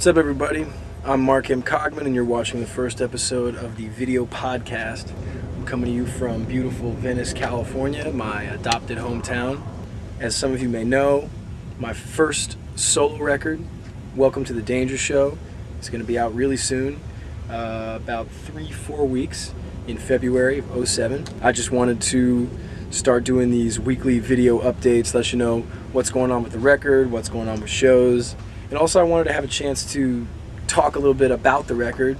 What's up, everybody? I'm Marc Cogman, and you're watching the first episode of the video podcast. I'm coming to you from beautiful Venice, California, my adopted hometown. As some of you may know, my first solo record, Welcome to the Danger Show, is going to be out really soon, about 3-4 weeks in February of '07. I just wanted to start doing these weekly video updates, let you know what's going on with the record, what's going on with shows. And also I wanted to have a chance to talk a little bit about the record,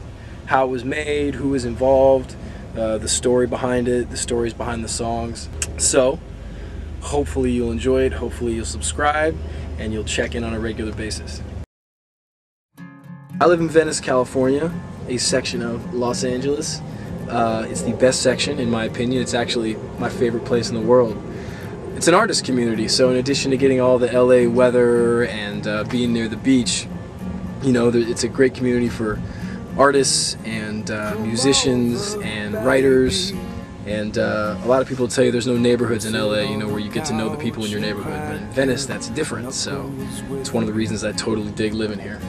how it was made, who was involved, the story behind it, the stories behind the songs. So hopefully you'll enjoy it, hopefully you'll subscribe, and you'll check in on a regular basis. I live in Venice, California, a section of Los Angeles. It's the best section in my opinion. It's actually my favorite place in the world. It's an artist community, so in addition to getting all the LA weather and being near the beach, you know, it's a great community for artists and musicians and writers, and a lot of people tell you there's no neighborhoods in LA, you know, where you get to know the people in your neighborhood, but in Venice that's different, so it's one of the reasons I totally dig living here.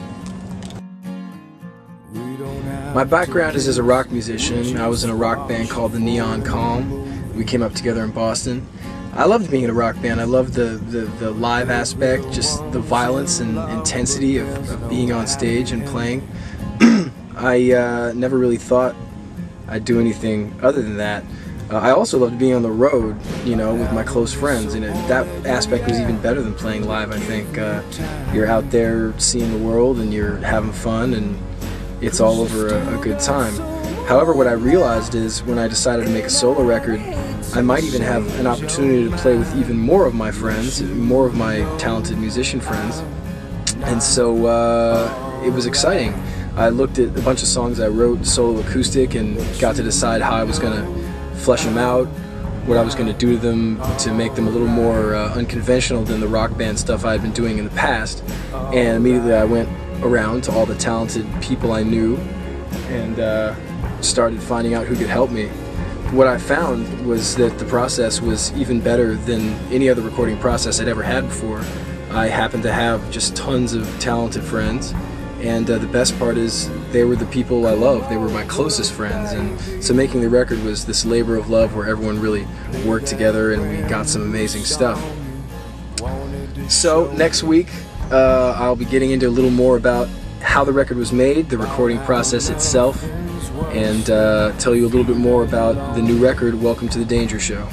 My background is as a rock musician. I was in a rock band called the Neon Calm. We came up together in Boston. I loved being in a rock band. I loved the live aspect, just the violence and intensity of being on stage and playing. I never really thought I'd do anything other than that. I also loved being on the road, you know, with my close friends, and that aspect was even better than playing live, I think. You're out there seeing the world and you're having fun, and it's all over a good time. However, what I realized is when I decided to make a solo record, I might even have an opportunity to play with even more of my friends, more of my talented musician friends. And so it was exciting. I looked at a bunch of songs I wrote solo acoustic and got to decide how I was going to flesh them out, what I was going to do to them to make them a little more unconventional than the rock band stuff I had been doing in the past. And immediately I went around to all the talented people I knew and started finding out who could help me. What I found was that the process was even better than any other recording process I'd ever had before. I happened to have just tons of talented friends, and the best part is they were the people I loved. They were my closest friends, and so making the record was this labor of love where everyone really worked together and we got some amazing stuff. So next week I'll be getting into a little more about how the record was made, the recording process itself, and tell you a little bit more about the new record, Welcome to the Danger Show.